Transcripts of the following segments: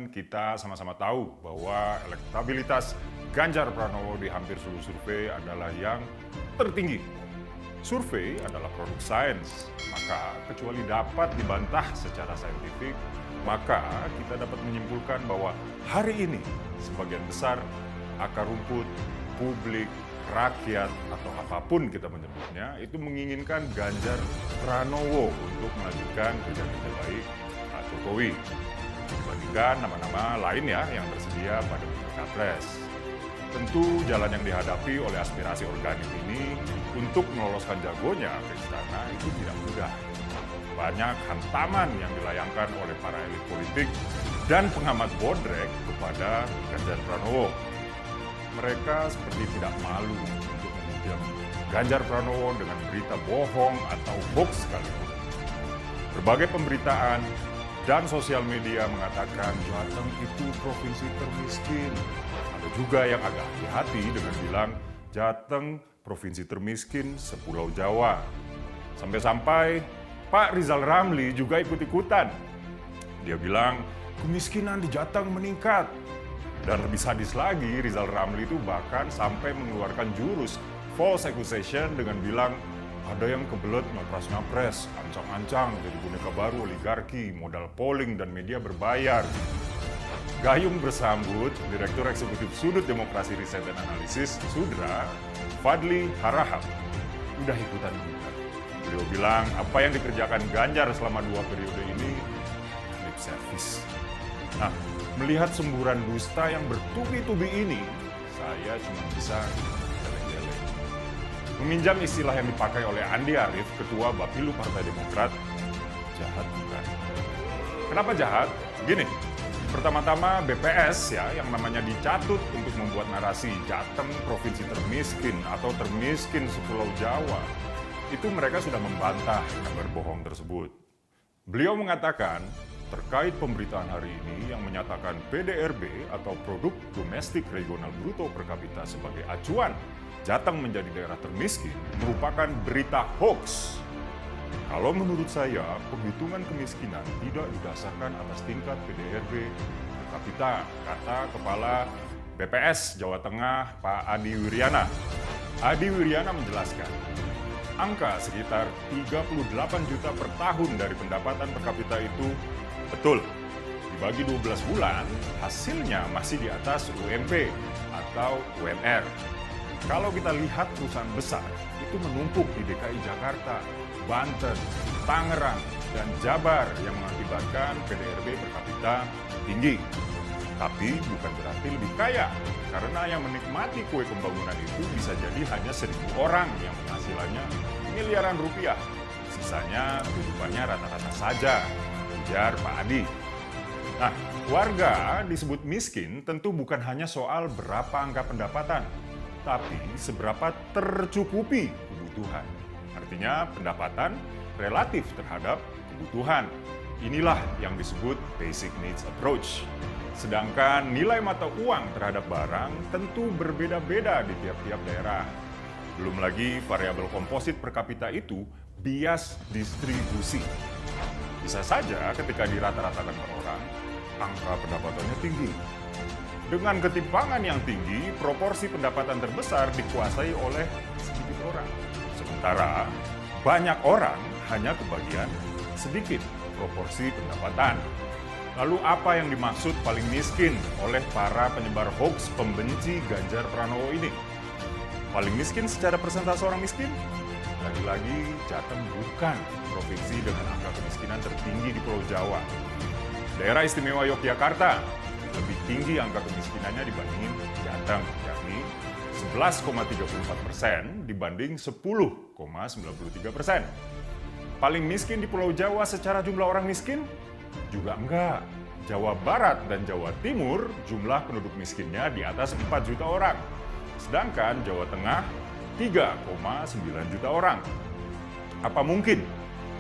Kita sama-sama tahu bahwa elektabilitas Ganjar Pranowo di hampir seluruh survei adalah yang tertinggi. Survei adalah produk sains, maka kecuali dapat dibantah secara saintifik, maka kita dapat menyimpulkan bahwa hari ini sebagian besar akar rumput, publik, rakyat, atau apapun kita menyebutnya, itu menginginkan Ganjar Pranowo untuk melanjutkan kerja-kerja baik Pak Jokowi dibandingkan nama-nama lain ya yang tersedia pada Capres. Tentu jalan yang dihadapi oleh aspirasi organik ini untuk meloloskan jagonya ke istana itu tidak mudah. Banyak hantaman yang dilayangkan oleh para elit politik dan pengamat bodrek kepada Ganjar Pranowo. Mereka seperti tidak malu untuk menghujat Ganjar Pranowo dengan berita bohong atau hoax sekalipun. Berbagai pemberitaan dan sosial media mengatakan Jateng itu provinsi termiskin. Ada juga yang agak hati-hati dengan bilang Jateng provinsi termiskin sepulau Jawa. Sampai-sampai Pak Rizal Ramli juga ikut-ikutan. Dia bilang kemiskinan di Jateng meningkat. Dan lebih sadis lagi, Rizal Ramli itu bahkan sampai mengeluarkan jurus false accusation dengan bilang ada yang kebelet ngapres-ngapres, ancang-ancang jadi boneka baru oligarki, modal polling dan media berbayar. Gayung bersambut, Direktur Eksekutif Sudut Demokrasi Riset dan Analisis, Sudra, Fadli Harahap, udah ikutan juga. Beliau bilang apa yang dikerjakan Ganjar selama 2 periode ini lip service. Nah, melihat semburan dusta yang bertubi-tubi ini, saya cuma bisa geleng-geleng. Meminjam istilah yang dipakai oleh Andi Arief, Ketua Bapilu Partai Demokrat, jahat bukan? Kenapa jahat? Gini, pertama-tama BPS ya yang namanya dicatut untuk membuat narasi Jateng provinsi termiskin atau termiskin sepulau Jawa, itu mereka sudah membantah kabar bohong tersebut. Beliau mengatakan terkait pemberitaan hari ini yang menyatakan PDRB atau Produk Domestik Regional Bruto per Kapita sebagai acuan Jateng menjadi daerah termiskin merupakan berita hoax. Kalau menurut saya, penghitungan kemiskinan tidak didasarkan atas tingkat PDRB per kapita, kata Kepala BPS Jawa Tengah Pak Adi Wiryana. Adi Wiryana menjelaskan, angka sekitar 38 juta per tahun dari pendapatan per kapita itu betul. Dibagi 12 bulan, hasilnya masih di atas UMP atau UMR. Kalau kita lihat perusahaan besar, itu menumpuk di DKI Jakarta, Banten, Tangerang, dan Jabar yang mengakibatkan PDRB per kapita tinggi. Tapi bukan berarti lebih kaya, karena yang menikmati kue pembangunan itu bisa jadi hanya 1.000 orang yang penghasilannya miliaran rupiah. Sisanya kehidupannya rata-rata saja, ujar Pak Adi. Nah, warga disebut miskin tentu bukan hanya soal berapa angka pendapatan, tapi seberapa tercukupi kebutuhan. Artinya pendapatan relatif terhadap kebutuhan. Inilah yang disebut basic needs approach. Sedangkan nilai mata uang terhadap barang tentu berbeda-beda di tiap-tiap daerah. Belum lagi variabel komposit per kapita itu bias distribusi. Bisa saja ketika dirata-ratakan per orang, angka pendapatannya tinggi. Dengan ketimpangan yang tinggi, proporsi pendapatan terbesar dikuasai oleh sedikit orang. Sementara banyak orang hanya kebagian sedikit proporsi pendapatan. Lalu apa yang dimaksud paling miskin oleh para penyebar hoax pembenci Ganjar Pranowo ini? Paling miskin secara persentase orang miskin? Lagi-lagi Jateng bukan provinsi dengan angka kemiskinan tertinggi di Pulau Jawa. Daerah Istimewa Yogyakarta lebih tinggi angka kemiskinannya dibandingin Jateng, yakni 11,34% dibanding 10,93%. Paling miskin di Pulau Jawa secara jumlah orang miskin? Juga enggak. Jawa Barat dan Jawa Timur jumlah penduduk miskinnya di atas 4 juta orang. Sedangkan Jawa Tengah 3,9 juta orang. Apa mungkin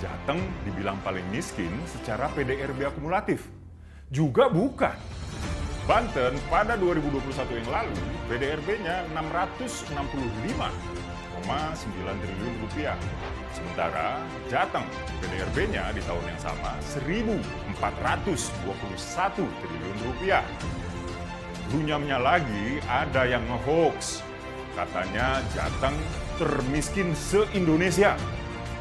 Jateng dibilang paling miskin secara PDRB akumulatif? Juga bukan. Banten pada 2021 yang lalu PDRB-nya 665, triliun rupiah. Sementara Jateng PDRB-nya di tahun yang sama 1.421 triliun rupiah. Runyamnya lagi ada yang nge-hoax. Katanya Jateng termiskin se-Indonesia.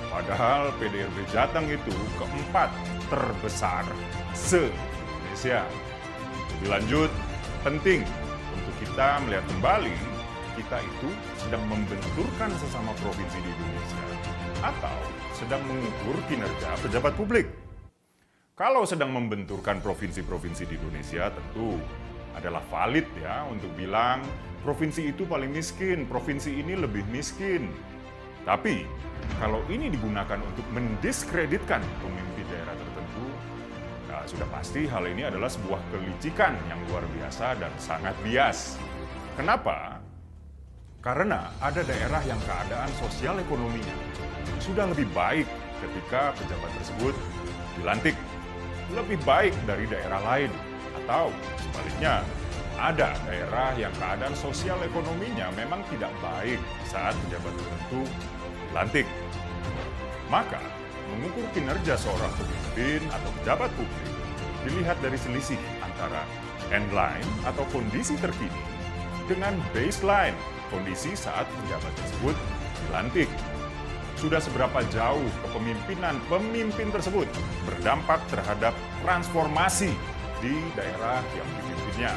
Padahal PDRB Jateng itu keempat terbesar se-Indonesia. Lebih lanjut, penting untuk kita melihat kembali kita itu sedang membenturkan sesama provinsi di Indonesia atau sedang mengukur kinerja pejabat publik. Kalau sedang membenturkan provinsi-provinsi di Indonesia tentu adalah valid ya untuk bilang provinsi itu paling miskin, provinsi ini lebih miskin. Tapi kalau ini digunakan untuk mendiskreditkan pemimpin daerah tertentu, ya sudah pasti hal ini adalah sebuah kelicikan yang luar biasa dan sangat bias. Kenapa? Karena ada daerah yang keadaan sosial ekonominya sudah lebih baik ketika pejabat tersebut dilantik, lebih baik dari daerah lain. Atau sebaliknya, ada daerah yang keadaan sosial ekonominya memang tidak baik saat pejabat tertentu dilantik. Maka, mengukur kinerja seorang pemimpin atau pejabat publik dilihat dari selisih antara endline atau kondisi terkini dengan baseline, kondisi saat pejabat tersebut dilantik. Sudah seberapa jauh kepemimpinan pemimpin tersebut berdampak terhadap transformasi di daerah yang dipimpinnya.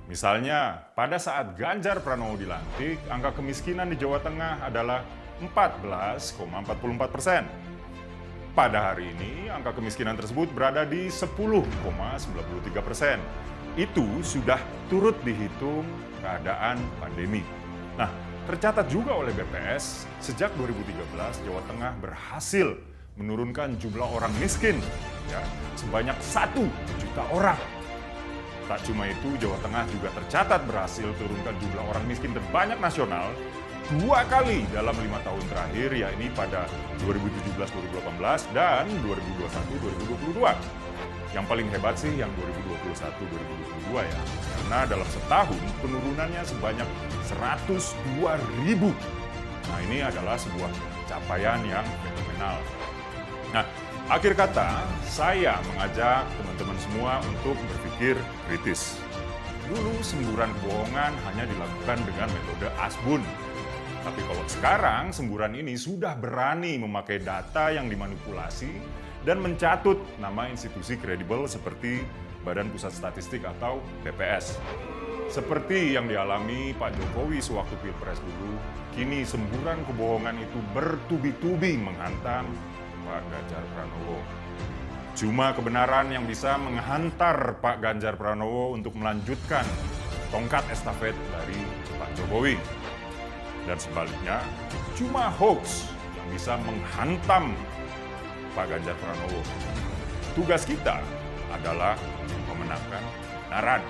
Misalnya, pada saat Ganjar Pranowo dilantik, angka kemiskinan di Jawa Tengah adalah 14,44%. Pada hari ini, angka kemiskinan tersebut berada di 10,93%. Itu sudah turut dihitung keadaan pandemi. Nah, tercatat juga oleh BPS, sejak 2013 Jawa Tengah berhasil menurunkan jumlah orang miskin ya, sebanyak 1 juta orang. Tak cuma itu, Jawa Tengah juga tercatat berhasil turunkan jumlah orang miskin terbanyak nasional 2 kali dalam 5 tahun terakhir, yakni pada 2017-2018 dan 2021-2022. Yang paling hebat sih yang 2021-2022 ya, karena dalam setahun penurunannya sebanyak 102.000. Nah, ini adalah sebuah capaian yang fenomenal. Nah, akhir kata, saya mengajak teman-teman semua untuk berpikir kritis. Dulu semburan kebohongan hanya dilakukan dengan metode asbun. Tapi kalau sekarang semburan ini sudah berani memakai data yang dimanipulasi dan mencatut nama institusi kredibel seperti Badan Pusat Statistik atau BPS. Seperti yang dialami Pak Jokowi sewaktu Pilpres dulu, kini semburan kebohongan itu bertubi-tubi menghantam Pak Ganjar Pranowo. Cuma kebenaran yang bisa menghantar Pak Ganjar Pranowo untuk melanjutkan tongkat estafet dari Pak Jokowi. Dan sebaliknya, cuma hoax yang bisa menghantam Pak Ganjar Pranowo. Tugas kita adalah memenangkan kebenaran.